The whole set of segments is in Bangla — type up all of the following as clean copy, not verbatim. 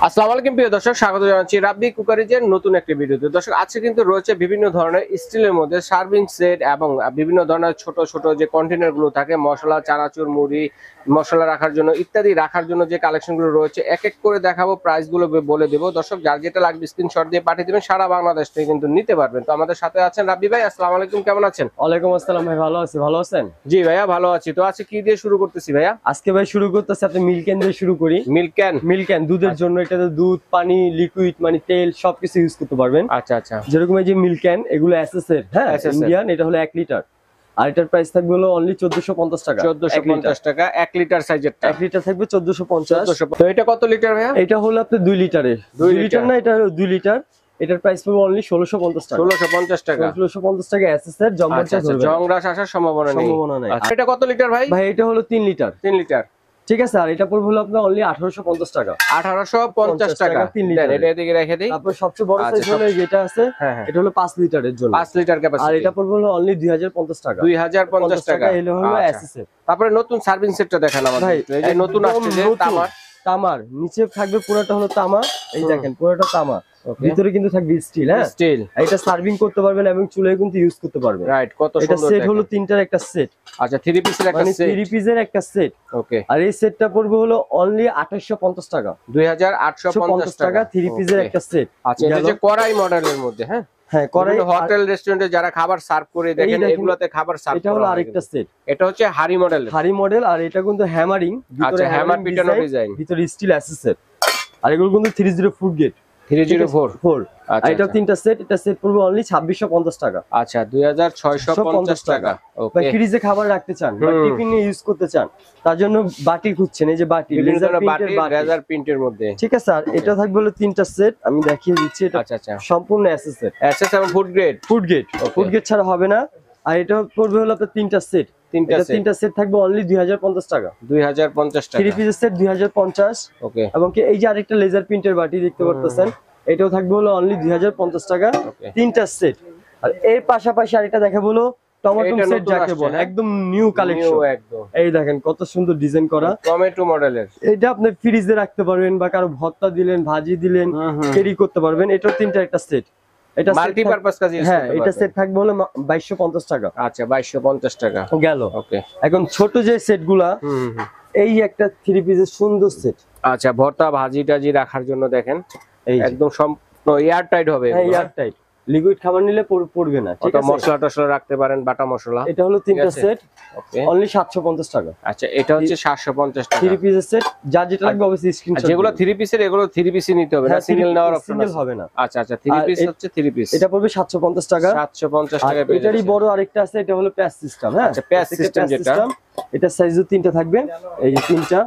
আসসালামু আলাইকুম প্রিয় দর্শক, স্বাগত জানাচ্ছি রাব্বি কুকারিজের নতুন একটি ভিডিওতে। দর্শক, আজকে কিন্তু রয়েছে বিভিন্ন ধরনের স্টিলের মধ্যে সার্ভিং সেট এবং বিভিন্ন ধরনের ছোট ছোট যে কন্টেনার গুলো থাকে মশলা, চানাচুর, মুড়ি, মশলা রাখার জন্য ইত্যাদি রাখার জন্য যে কালেকশন গুলো রয়েছে এক এক করে দেখাবো, প্রাইস গুলো বলে দেবো। দর্শক, যার যেটা লাগবে স্ক্রিনশট দিয়ে পাঠিয়ে দেবেন, সারা বাংলাদেশ থেকে কিন্তু নিতে পারবেন। তো আমাদের সাথে আছেন রাব্বি ভাই। আসসালামু আলাইকুম, কেমন আছেন? ওয়ালাইকুম আসসালাম ভাই, ভালো আছি। ভালো আছেন? জি ভাইয়া, ভালো আছি। তো আজকে কি দিয়ে শুরু করতেছি ভাইয়া? আজকে ভাই শুরু করতেছি আপনি মিল্ক ক্যান দিয়ে শুরু করি। মিল্ক ক্যান দুধের জন্য, এটাতে দুধ, পানি, লিকুইড মানে তেল সবকিছু ইউজ করতে পারবেন। আচ্ছা আচ্ছা। যেরকম এই যে মিল্ক ক্যান, এগুলো এসএস এর, হ্যাঁ ইন্ডিয়ান, এটা হলো 1 লিটার। আর এটার প্রাইস থাকবে হলো অনলি 1450 টাকা। 1450 টাকা 1 লিটার সাইজের। 1 লিটার থাকবে 1450। তো এটা কত লিটার ভাইয়া? এটা হলো আপনি 2 লিটারের। 2 লিটার না, এটা হলো 2 লিটার। এটার প্রাইস পড়বে অনলি 1650 টাকা। 1650 টাকা। 1650 টাকা এসএস এর। জংরাশ আসার সম্ভাবনা নেই। আচ্ছা, এটা কত লিটার ভাই? ভাই এটা হলো 3 লিটার। 3 লিটার, ঠিক আছে। আর এটা পড়বে হলো আপনার অনলি 1850 টাকা। 1850 টাকা 3 লিটার। এটা এদিকে রেখে দেই। তারপর সবচেয়ে বড় সাইজ হলো যেটা আছে, এটা হলো 5 লিটারের জন্য। 5 লিটার ক্যাপাসিটি। আর এটা পড়বে হলো অনলি 2050 টাকা। 2050 টাকা। এটা হলো এসএস এর। তারপরে নতুন সার্ভিং সেটটা দেখান আমাদের। এই যে নতুন আসছে যে তামার নিচে থাকবে পুরোটা হলো তামা। এই দেখেন পুরোটা তামা, ভিতরে কিন্তু থাকবে স্টিল। হ্যাঁ, স্টিল। এটা সার্ভিং করতে পারবেন এবং চুলায় কিন্তু ইউজ করতে পারবেন। রাইট, কত সুন্দর। এটা সেট হলো 3টার একটা সেট। আচ্ছা, 3 পিসের একটা সেট। 3 পিসের একটা সেট। ওকে। আর এই সেটটা পড়বে হলো অনলি 2850 টাকা। 2850 টাকা 3 পিসের একটা সেট। আচ্ছা, এটা যে কড়াই মডেলের মধ্যে। হ্যাঁ হ্যাঁ, কড়াই হোটেল রেস্টুরেন্টে যারা খাবার সার্ভ করে দেখেন, এগুলাতে খাবার সার্ভ করা। এটা হলো আরেকটা সেট। এটা হচ্ছে হাড়ি মডেল। আর এটা কিন্তু হ্যামারিং, ভিতরে হ্যামার পিটানো ডিজাইন, ভিতরে স্টিল অ্যাসেসের। আর এগুলো কিন্তু 304 ফুট গেট। 304। আর এটা 3টা সেট। এটা সেট পড়বে অনলি 2650 টাকা। আচ্ছা, 2650 টাকা। ওকে। ফ্রিজে খাবার রাখতে চান বা টিফিনে ইউজ করতে চান, তার জন্য বাটি খুঁজছেন। এই যে বাটি, লেজার প্রিন্টের মধ্যে। ঠিক আছে। আর এটা থাকবে হলো 3টা সেট, আমি দেখিয়ে দিচ্ছি। এটা আচ্ছা, সম্পূর্ণ এসএস এবং ফুড গ্রেড ছাড়া হবে না। আর এটা পড়বে হলো আপনার 3টা সেট। 3টা সেট থাকবে অনলি 2050 টাকা। 2050 টাকা। 3 পিসের সেট 2050। ওকে। এবং এই যে আরেকটা লেজার প্রিন্টের বাটি দেখতে পারতেছেন, এটাও থাকবে হলো অনলি 2050 টাকা। 3টা সেট। আর এর পাশাপাশি আরেকটা দেখাবো হলো টমেটো সেট, যাকে বলে একদম নিউ কালেকশন। এই দেখেন কত সুন্দর ডিজাইন করা টমেটো মডেলের। এটা আপনি ফ্রিজে রাখতে পারবেন বা কারো ভর্তা দিলেন, ভাজি দিলেন, ক্যারি করতে পারবেন। এটাও 3টা একটা সেট। এটা মাল্টিপারপাস কাজে ইউজ করতে পারবেন। এটা সেট থাকবে হলো 2250 টাকা। আচ্ছা, 2250 টাকা গেল। ওকে। এখন ছোট যে সেটগুলা, এই একটা 3 পিসের সুন্দর সেট। আচ্ছা, ভর্তা, ভাজি টাজি রাখার জন্য দেখেন একদম সম্পূর্ণ এয়ার টাইট হবে। হ্যাঁ, এয়ার টাইট। লিকুইড খাবার নিলে পড়বে না। ঠিক আছে। মশলা টশলা রাখতে পারেন, বাটা মশলা। এটা হলো 3টা সেট। ওকে। অনলি 750 টাকা। আচ্ছা, এটা হচ্ছে 750 টাকা। 3 পিসের সেট, যার যেটা লাগবে অবশ্যই স্ক্রিনশট। যেগুলো 3 পিসের, এগুলো 3 পিসই নিতে হবে না, সিঙ্গেল নেওয়ার অপশন আছে। সিঙ্গেল হবে না। আচ্ছা, 3 পিস হচ্ছে 3 পিস। এটা পড়বে 750 টাকা। 750 টাকা পেয়ে এটারই বড় আরেকটা আছে, এটা হলো প্যাচ সিস্টেম। হ্যাঁ, আচ্ছা, প্যাচ সিস্টেম যেটা, এটা সাইজও 3টা থাকবে। এই যে 3টা।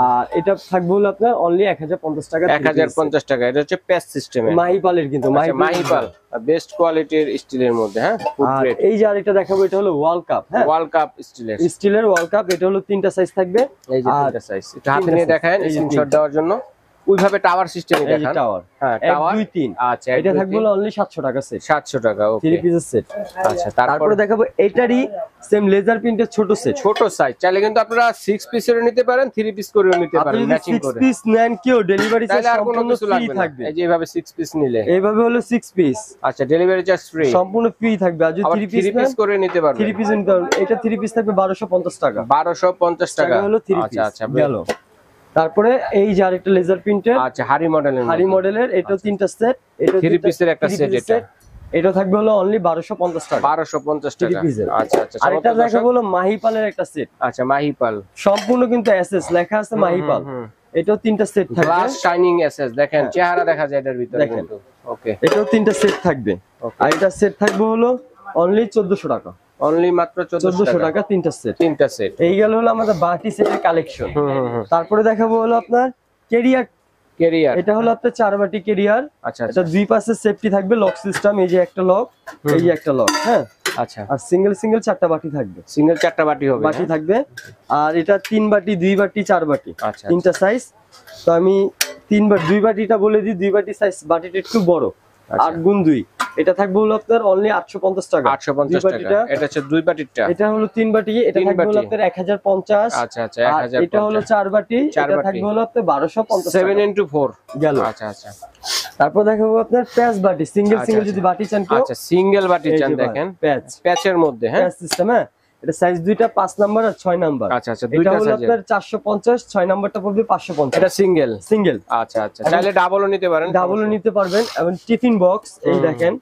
আর এটা থাকবে হলো আপনার অনলি 1050 টাকা। 1050 টাকা। এটা হচ্ছে প্যাচ সিস্টেমের, মাহিপালের, কিন্তু মাহিপাল বেস্ট কোয়ালিটির স্টিলের মধ্যে। হ্যাঁ, আর এই যে আরেকটা দেখাবো, এটা হলো ওয়াল কাপ। হ্যাঁ, ওয়াল কাপ স্টিলের ওয়াল কাপ। এটা হলো 3টা সাইজ থাকবে। এই যে 3টা সাইজ। এটা হাতে নিয়ে দেখান স্ক্রিনশট দেওয়ার জন্য। ওইভাবে টাওয়ার সিস্টেমে দেখান। টাওয়ার, হ্যাঁ, টাওয়ার 1 2 3। আচ্ছা, এটা থাকবে হলো অনলি 700 টাকা সেট। 700 টাকা। ওকে, 3 পিসের সেট। আচ্ছা, তারপরে দেখাবো এটারই সেম লেজার প্রিন্টের ছোট সেট, ছোট সাইজ। চাইলে কিন্তু আপনারা 6 পিসেরও নিতে পারেন, 3 পিস করেও নিতে পারেন, ম্যাচিং করে। 6 পিস নেন কেউ, ডেলিভারি চার্জ সম্পূর্ণ ফ্রি থাকবে। এই যে এইভাবে 6 পিস নিলে, এইভাবে হলো 6 পিস। আচ্ছা, ডেলিভারি চার্জ ফ্রি, সম্পূর্ণ ফ্রি থাকবে। আর যদি 3 পিস করে নিতে পারবেন, 3 পিস নিতে পারবেন। এটা 3 পিস থাকবে 1250 টাকা। 1250 টাকা হলো 3 পিস। আচ্ছা, গেল। তারপরে এই যে আরেকটা লেজার প্রিন্টের, আচ্ছা, হাড়ি মডেলের, এটাও 3টা সেট। এটা 3 পিসের একটা সেট। এটা থাকবে হলো অনলি 1250 টাকা। 1250 টাকা। আচ্ছা, আর এটা দেখাবো হলো মাহিপালের একটা সেট। আচ্ছা, মাহিপাল সম্পূর্ণ কিন্তু এসএস লেখা আছে, মাহিপাল। এটাও 3টা সেট থাকবে। গ্লাস শাইনিং এসএস, দেখেন চেহারা দেখা যায় এটার ভিতরে কিন্তু। ওকে, এটাও 3টা সেট থাকবে। আর এটা সেট থাকবে হলো অনলি 1400 টাকা। অনলি মাত্র 1400 টাকা 3টা সেট। এই গেল হলো আমাদের বাটি সেটের কালেকশন। তারপরে দেখাবো হলো আপনার ক্যারিয়ার। এটা হলো আপনার 4 বাটি ক্যারিয়ার। আচ্ছা, এটা 2 পাশে সেফটি থাকবে, লক সিস্টেম। এই যে একটা লক, এই যে একটা লক। হ্যাঁ, আচ্ছা। আর সিঙ্গেল 4টা বাটি থাকবে। সিঙ্গেল 4টা বাটি হবে, বাটি থাকবে। আর এটা 3 বাটি, 2 বাটি, 4 বাটি। আচ্ছা, 3টা সাইজ। তো আমি 2 বাটিটা বলে দিই। 2 বাটি সাইজ বাটিটা একটু বড়, 8 গুণ 2। এটা থাকবে হলো আপনার অনলি 850 টাকা। 850 টাকা। এটা হচ্ছে 2 বাটিরটা। এটা হলো 3 বাটি, এটা থাকবে হলো আপনার 1050। আচ্ছা আচ্ছা 1050। এটা হলো 4 বাটি, এটা থাকবে হলো আপনার 1250 টাকা। 7x4 গেল। আচ্ছা আচ্ছা। তারপর দেখাবো আপনার প্যাচ বাটি, সিঙ্গেল যদি বাটি চান কেউ। আচ্ছা সিঙ্গেল বাটি চান, দেখেন প্যাচের মধ্যে, হ্যাঁ প্যাচ সিস্টেম। হ্যাঁ, এটা সাইজ দুইটা, 5 নাম্বার আর 6 নাম্বার। আচ্ছা আচ্ছা, দুইটা সাইজ। এটা হলো আপনার 450, 6 নাম্বারটা পড়বে 550। এটা সিঙ্গেল। আচ্ছা আচ্ছা, চাইলে ডাবলও নিতে পারেন। ডাবলও নিতে পারবেন। এবং টিফিন বক্স, এই দেখেন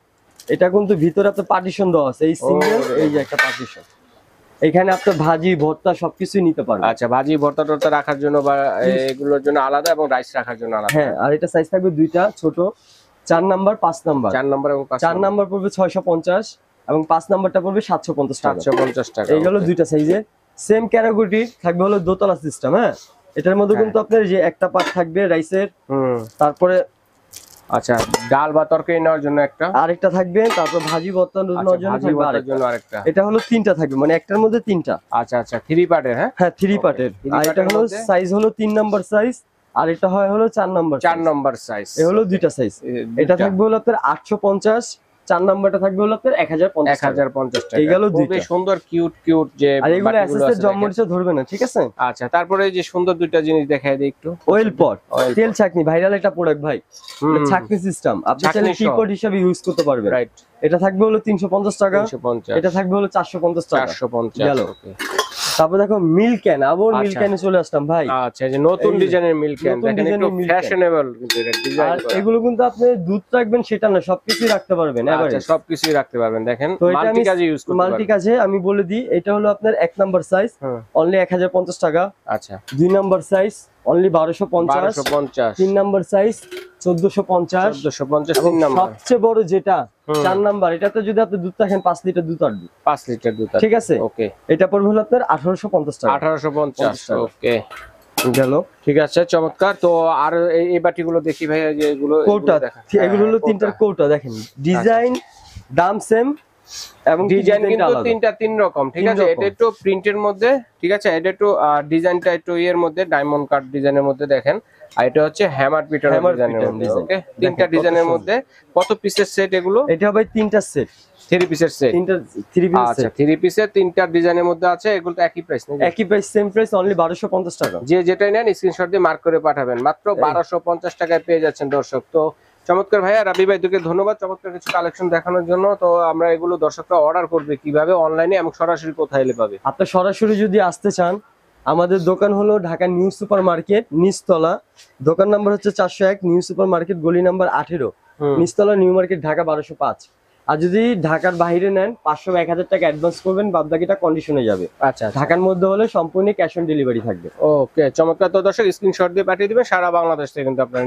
এটা কিন্তু ভিতরে আপনার পার্টিশন দেওয়া আছে, এই সিঙ্গেল, এই যে একটা পার্টিশন। এখানে আপনার ভাজি ভর্তা সবকিছুই নিতে পারবেন। আচ্ছা, ভাজি ভর্তা টর্তা রাখার জন্য বা এগুলোর জন্য আলাদা, এবং রাইস রাখার জন্য আলাদা। হ্যাঁ, আর এটা সাইজ থাকবে দুইটা, ছোট 4 নাম্বার 5 নাম্বার। 4 নাম্বার এবং 5 4 নাম্বার পড়বে 650 এবং 5 নাম্বারটা পড়বে 750 টাকা। 750 টাকা। এইগুলো দুইটা সাইজে সেম ক্যাটাগরি থাকবে হলো দোতলা সিস্টেম। হ্যাঁ, এটার মধ্যে কিন্তু আপনার যে একটা পার্ট থাকবে রাইসের, তারপরে আচ্ছা ডাল বা তরকারি নেওয়ার জন্য একটা, আরেকটা থাকবে, তারপর ভাজি ভর্তা নেওয়ার জন্য আরেকটা। এটা হলো 3টা থাকবে, মানে একটার মধ্যে 3টা। আচ্ছা আচ্ছা, 3 পার্টের। হ্যাঁ 3 পার্টের। আর এটা হলো সাইজ হলো 3 নাম্বার সাইজ, আর এটা হয় হলো 4 নাম্বার। 4 number size. এই হলো দুইটা সাইজ। এটা থাকবে হলো আপনার 850, 4 নাম্বারটা থাকবে হলো আপনার 1050 টাকা। এই গেল দুইটা। খুবই সুন্দর কিউট যে আর এগুলো এসএসএর জম্মরিচা ধরবে না, ঠিক আছে? আচ্ছা, তারপরে এই যে সুন্দর দুইটা জিনিস দেখাই দিই একটু। অয়েল পট, তেল ছাঁকনি, ভাইরাল একটা প্রোডাক্ট ভাই। ছাঁকনি সিস্টেম, আপনি চাইলে টি পট হিসেবে ইউজ করতে পারবেন। রাইট। এটা থাকবে হলো 350 টাকা। 350। এটা থাকবে হলো 450 টাকা। 450 গেল। ওকে। তারপর দেখো মিল্ক ক্যান, আবার মিল্ক ক্যানে চলে আসলাম ভাই। আচ্ছা, এই যে নতুন ডিজাইনের মিল্ক ক্যান, দেখেন একটু ফ্যাশনেবল কিন্তু এটা ডিজাইন করা। আর এগুলো কিন্তু আপনি দুধ রাখবেন সেটা না, সবকিছুই রাখতে পারবেন। আচ্ছা, সবকিছুই রাখতে পারবেন, দেখেন মাল্টি কাজে ইউজ করতে পারবেন। মাল্টি কাজে আমি বলে দিই, এটা হলো আপনার 1 নাম্বার সাইজ অনলি 1050 টাকা। আচ্ছা, 2 number size only 1250। 3 number size 1450। 3 number. সবচেয়ে বড় যেটা 4 নাম্বার, এটাতে যদি আপনি দুধ রাখেন 5 লিটার দুধ আসবে। 5 লিটার দুধ, ঠিক আছে? ওকে। এটা পড়বে হলো আপনার 1850 টাকা। 1850, ওকে। গেল। ঠিক আছে, চমৎকার। তো আর এই বাটিগুলো দেখি ভাই, যে এগুলো কৌটা, এগুলো হলো 3টার কৌটা, দেখেন ডিজাইন দাম সেম এবং ডিজাইন কিন্তু 3টা 3 রকম, ঠিক আছে? এটা একটু প্রিন্টের মধ্যে, ঠিক আছে? এটা একটু ডিজাইনটা একটু এর মধ্যে ডায়মন্ড কাট ডিজাইনের মধ্যে দেখেন, আর এটা হচ্ছে হ্যামার পিটার ডিজাইনের মধ্যে। ওকে, 3টা ডিজাইনের মধ্যে কত পিসের সেট এগুলো? এটা ভাই 3টা সেট, 3 পিসের সেট। 3টা 3 পিস। আচ্ছা, 3 পিসের 3টা ডিজাইনের মধ্যে আছে। এগুলো তো একই প্রাইস নাকি? একই প্রাইস, সেম প্রাইস, অনলি 1250 টাকা। যে যেটাই নেন স্ক্রিনশট দিয়ে মার্ক করে পাঠাবেন, মাত্র 1250 টাকায় পেয়ে যাচ্ছেন দর্শক। তো চমৎকার ভাইয়া, রাবি ভাই তোকে ধন্যবাদ চমৎকার কিছু কালেকশন দেখানোর জন্য। তো আমরা এগুলো দর্শকরা অর্ডার করবে কিভাবে, অনলাইনে এবং সরাসরি কোথায় এলে পাবে? আপনি সরাসরি যদি আসতে চান, আমাদের দোকান হলো ঢাকা নিউ সুপার মার্কেট নিচতলা, দোকান নাম্বার হচ্ছে 401, নিউ সুপার মার্কেট গলি নাম্বার 18, নিচতলা, নিউ মার্কেট, ঢাকা 1205। আর যদি ঢাকার বাইরে নেন 500 বা 1000 টাকা অ্যাডভান্স করবেন, বাদ বাকিটা কন্ডিশনে যাবে। আচ্ছা, ঢাকার মধ্যে হলে সম্পূর্ণ ক্যাশ অন ডেলিভারি থাকবে। ওকে, চমৎকার। তো দর্শক স্ক্রিনশট দিয়ে পাঠিয়ে দিবেন, সারা বাংলাদেশ থেকে কিন্তু আপনারা